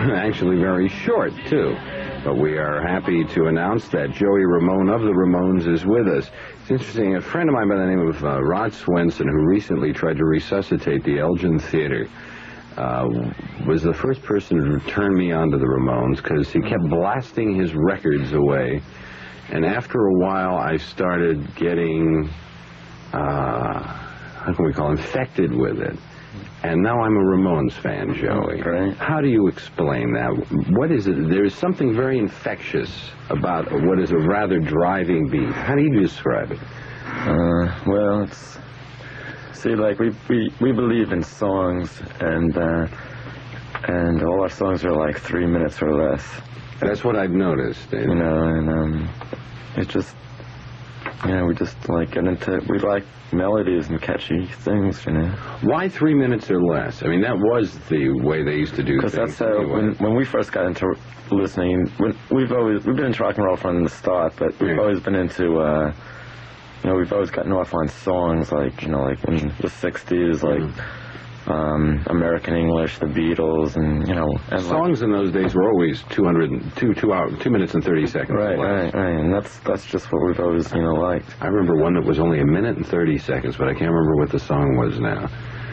Actually very short, too. But we are happy to announce that Joey Ramone of the Ramones is with us. It's interesting, a friend of mine by the name of Rod Swenson, who recently tried to resuscitate the Elgin Theater, was the first person to turn me on to the Ramones, because he kept blasting his records away. And after a while, I started getting, how can we call it, infected with it. And now I'm a Ramones fan, Joey. Right. How do you explain that? What is it? There's something very infectious about what is a rather driving beat. How do you describe it? Well, it's... See, like, we believe in songs, and all our songs are like 3 minutes or less. That's what I've noticed. You know, and it's just... we just like get into... We like melodies and catchy things, you know. Why 3 minutes or less? I mean, that was the way they used to do things. Because that's how, when we first got into listening, we've been into rock and roll from the start, but we've always been into, we've always gotten off on songs like, like in the 60s, like American English, the Beatles, and, And songs in those days were always 2 minutes and 30 seconds. Right, and that's just what we've always, liked. I remember one that was only 1 minute and 30 seconds, but I can't remember what the song was now.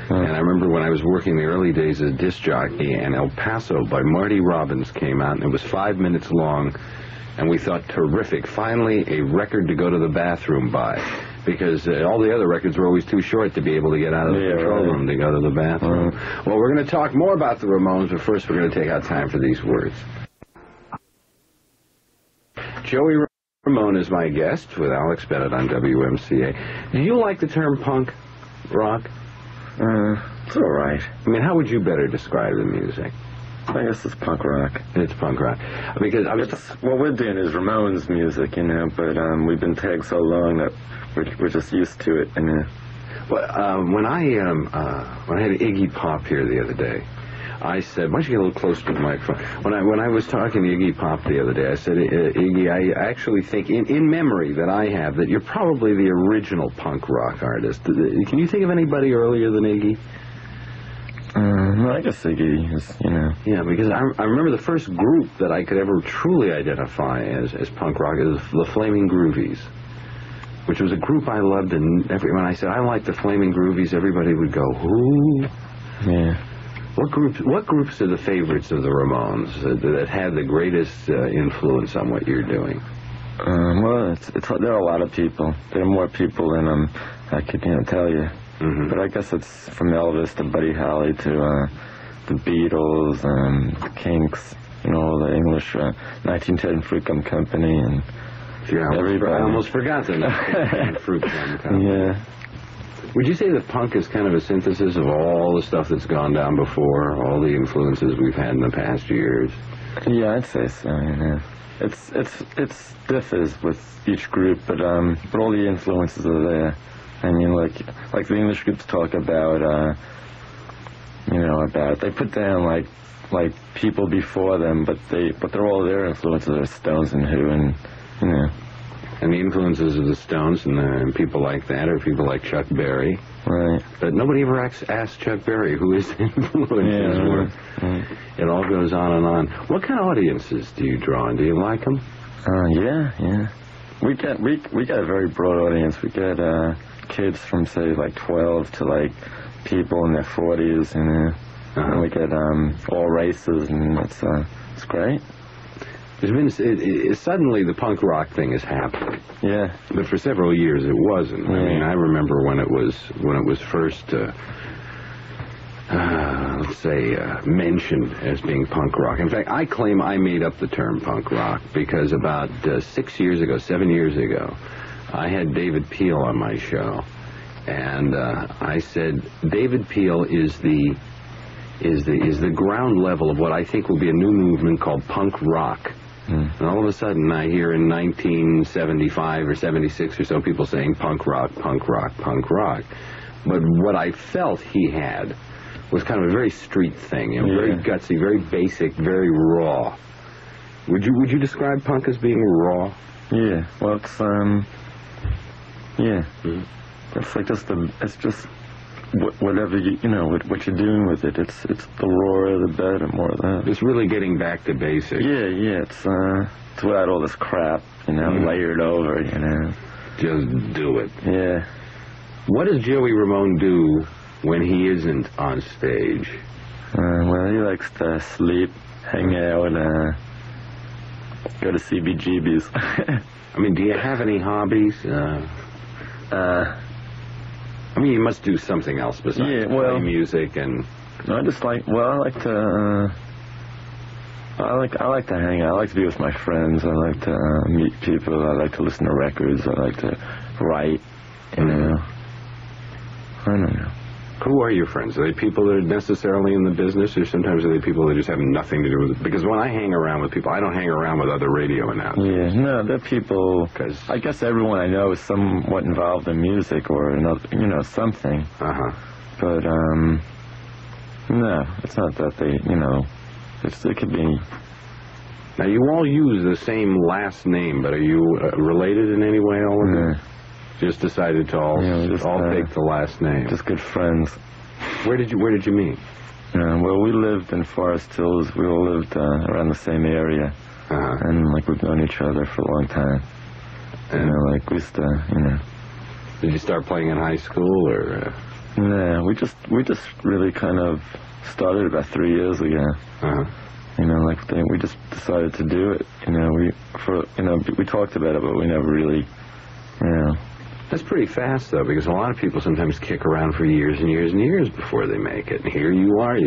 And I remember when I was working the early days as a disc jockey, and El Paso by Marty Robbins came out, and it was 5 minutes long, and we thought, terrific, finally a record to go to the bathroom by. Because all the other records were always too short to be able to get out of the control room to go to the bathroom. Well, we're going to talk more about the Ramones, but first we're going to take out time for these words. Joey Ramone is my guest with Alex Bennett on WMCA. Do you like the term punk rock? It's all right. I mean, how would you better describe the music? I guess it's punk rock. It's punk rock. Because what we're doing is Ramones music, but we've been tagged so long that we're just used to it. Well, when I had Iggy Pop here the other day, I said, why don't you get a little closer to the microphone? When I was talking to Iggy Pop the other day, I said, Iggy, I actually think, in memory that I have, that you're probably the original punk rock artist. Can you think of anybody earlier than Iggy? I guess Iggy is, Yeah, because I remember the first group that I could ever truly identify as punk rock is the Flaming Groovies, which was a group I loved, and when I said I like the Flaming Groovies, everybody would go, who? Yeah. What groups are the favorites of the Ramones that had the greatest influence on what you're doing? Well, there are a lot of people. There are more people than I could tell you. Mm-hmm. But I guess it's from Elvis to Buddy Holly to the Beatles, the Kinks, the English 1910 Fruit Gum Company, and everybody. I almost forgot the 1910 Fruit Gum Company. Yeah. Would you say that punk is kind of a synthesis of all the stuff that's gone down before, all the influences we've had in the past years? Yeah, I'd say so. Yeah. It's differs with each group, but all the influences are there. I mean, like the English groups talk about, they put down like people before them, but they're all their influences are Stones and Who, and And the influences of the Stones and people like that, or people like Chuck Berry. Right. But nobody ever asked Chuck Berry who his influences were. Right. It all goes on and on. What kind of audiences do you draw on? Do you like them? Yeah. We get a very broad audience. We get kids from, say, like 12 to, like, people in their 40s, and we get all races, and it's great. There's been suddenly the punk rock thing has happened. Yeah. But for several years it wasn't. Yeah. I mean, I remember when it was first mentioned as being punk rock. In fact, I claim I made up the term punk rock because about 7 years ago, I had David Peel on my show, and I said David Peel is the ground level of what I think will be a new movement called punk rock. And all of a sudden, I hear in 1975 or 76 or so people saying punk rock, punk rock, punk rock. But what I felt he had was kind of a very street thing, very gutsy, very basic, very raw. Would you describe punk as being raw? Yeah. Well, it's yeah. It's like it's just whatever what you're doing with it. It's the rawer the better, more or less. It's really getting back to basics. Yeah. It's without all this crap, layered over, Just do it. Yeah. What does Joey Ramone do when he isn't on stage? Well, he likes to sleep, hang out, go to CBGB's. I mean, do you have any hobbies? I mean, you must do something else besides play music and... I like to... I like to hang out. I like to be with my friends. I like to meet people. I like to listen to records. I like to write. I don't know. Who are your friends? Are they people that are necessarily in the business, or sometimes are they people that just have nothing to do with it? Because when I hang around with people, I don't hang around with other radio announcers. Yeah, no, they're people... Cause I guess everyone I know is somewhat involved in music or another, something. Uh-huh. But, no, it's not that they, it could be... Now, you all use the same last name, but are you related in any way, all of you? Just decided to all take the last name. Just good friends. Where did you meet? Well, we lived in Forest Hills. We all lived around the same area. Uh-huh. And, we've known each other for a long time. And, we used to, Did you start playing in high school, or...? No, we just really kind of started about 3 years ago. Uh-huh. We just decided to do it. We talked about it, but we never really, That's pretty fast, though, because a lot of people sometimes kick around for years and years and years before they make it. And here you are,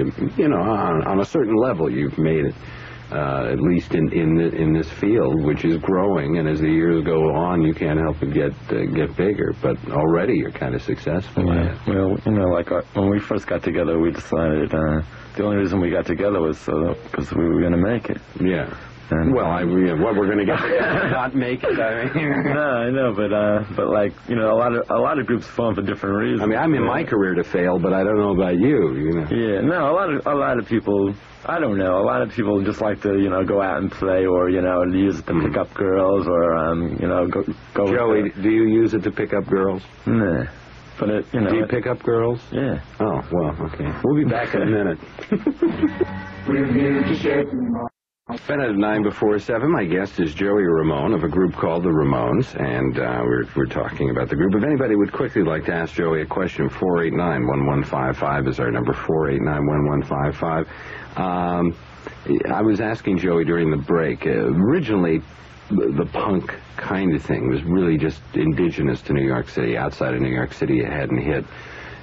on a certain level, you've made it, at least in this field, which is growing. And as the years go on, you can't help but get bigger. But already you're kind of successful at it. Well, when we first got together, we decided the only reason we got together was because we were going to make it. Yeah. What we're going to get not make it. I mean. No, I know, but a lot of groups form for different reasons. I mean, I'm in my career to fail, but I don't know about you. Yeah, no, a lot of people. I don't know. A lot of people just like to go out and play, or use it to pick up girls, or go. Joey, do you use it to pick up girls? Nah. But do you pick up girls? Yeah. Oh, well, okay. We'll be back in a minute. Bennett at 9:07. My guest is Joey Ramone of a group called the Ramones, and we're talking about the group. If anybody would quickly like to ask Joey a question, 489-1155 is our number, 489-1155. I was asking Joey during the break, originally the punk kind of thing was really just indigenous to New York City. Outside of New York City, it hadn't hit.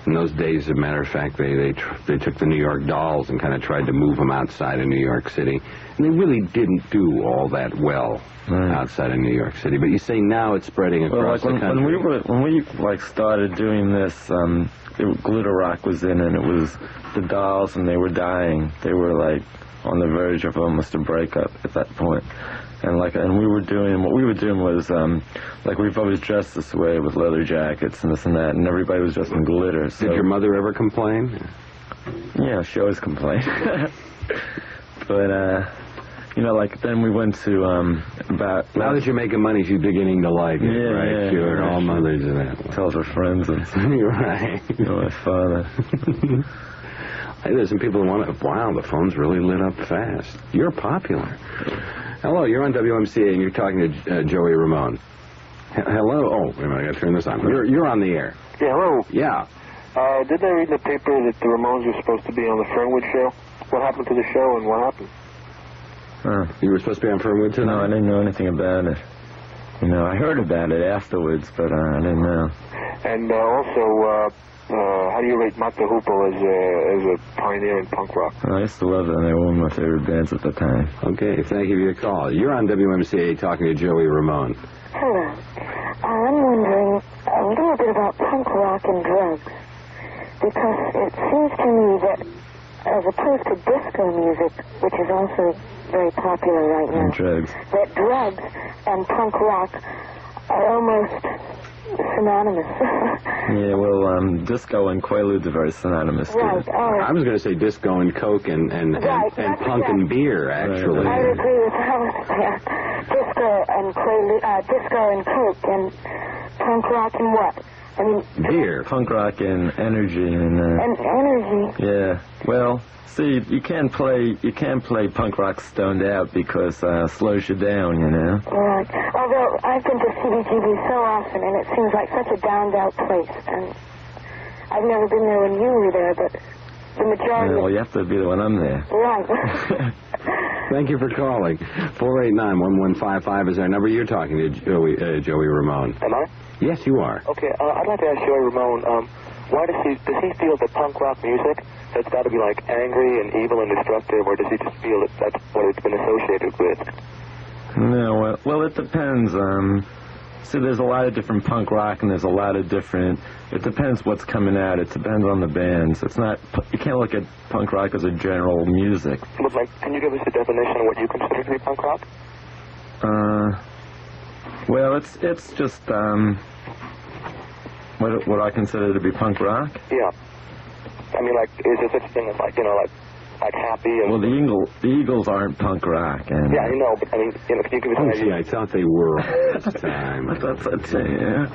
In those days, as a matter of fact, they took the New York Dolls and kind of tried to move them outside of New York City. And they really didn't do all that well outside of New York City. But you say now it's spreading across the country. When we started doing this, Glitter Rock was in, and it was the Dolls, and they were dying. They were on the verge of almost a breakup at that point. And what we were doing was we've always dressed this way with leather jackets and this and that, and everybody was dressed in glitter. So. Did your mother ever complain? Yeah, she always complained. But then we went to about. Now that you're making money, she's beginning to like it, right? Yeah, sure, all mothers are that way. Tells her friends and you're right. My father. Hey, there's some people who want to. Wow, the phone's really lit up fast. You're popular. Hello, you're on WMCA and you're talking to Joey Ramone. Hello. Oh, wait a minute, I got to turn this on. You're on the air. Yeah, hello. Yeah. Didn't I read in the paper that the Ramones were supposed to be on the Fernwood show? What happened to the show and what happened? You were supposed to be on Fernwood tonight? No, I didn't know anything about it. I heard about it afterwards, but I didn't know. And also, how do you rate Mott the Hoople as a pioneer in punk rock? I used to love it, and they were one of my favorite bands at the time. Okay, thank you for your call. You're on WMCA talking to Joey Ramone. Hello. I'm wondering a little bit about punk rock and drugs, because it seems to me that as opposed to disco music, which is also very popular right now, that drugs and punk rock are almost synonymous. Yeah, well, disco and Quaaludes are very synonymous. Right. I was going to say disco and coke and punk and beer, actually. Right. I agree with Howard there. Disco and coke and punk rock and what? I mean... Beer. Punk rock and energy and... And energy. Yeah. Well, see, you can't play punk rock stoned out because slows you down, you know? Right. Although I've been to CBGB so often, and it seems like such a downed-out place. And I've never been there when you were there, but the majority... Yeah, well, you have to be there when I'm there. Right. Thank you for calling. 489-1155 is our number. You're talking to Joey Ramone. Am I? Yes, you are. Okay, I'd like to ask Joey Ramone, why does he feel that punk rock music, that's got to be like angry and evil and destructive, or does he just feel that that's what it's been associated with? No, well, it depends. See, there's a lot of different punk rock, and there's a lot of different... It depends what's coming out. It depends on the bands. It's not... You can't look at punk rock as a general music. But, like, can you give us a definition of what you consider to be punk rock? Well, it's just, what I consider to be punk rock. Yeah. I mean, like, is there such a thing as, like, you know, like happy and... Well, the Eagles aren't punk rock. And yeah, I know, but, I mean, you know, can you give us an idea? I thought they were all this time. I thought that's yeah.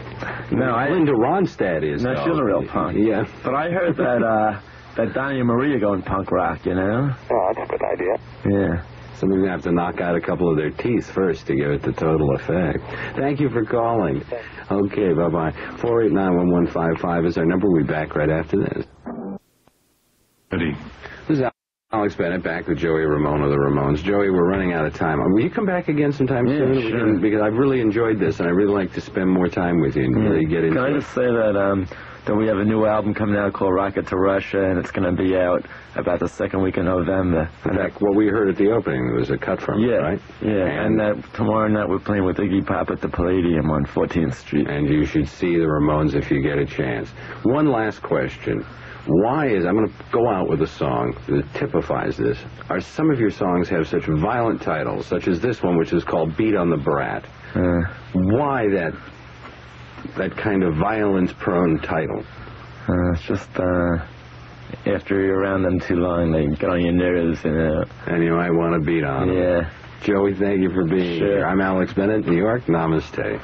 No, Linda Ronstadt is, no, though. she's a real punk. Yeah. But I heard that Donnie and Maria going punk rock, you know? Oh, that's a good idea. Yeah. Somebody's going to have to knock out a couple of their teeth first to give it the total effect. Thank you for calling. Okay, bye-bye. 489-1155 is our number. We'll be back right after this. Ready. This is Alex Bennett back with Joey Ramone of the Ramones. Joey, we're running out of time. Will you come back again sometime soon? Sure. Because I've really enjoyed this, and I really like to spend more time with you and really get into it. Can I just say that we have a new album coming out called Rocket to Russia, and it's going to be out about the second week in November. In fact, what we heard at the opening, there was a cut from it, right? Yeah, and that tomorrow night we're playing with Iggy Pop at the Palladium on 14th Street. And you should see the Ramones if you get a chance. One last question. Why is, I'm going to go out with a song that typifies this. Some of your songs have such violent titles, such as this one, which is called Beat on the Brat. Why that kind of violence-prone title? It's just, after you're around them too long, they get on your nerves, you know. And you might want to beat on them. Yeah. Joey, thank you for being here. I'm Alex Bennett, New York. Namaste.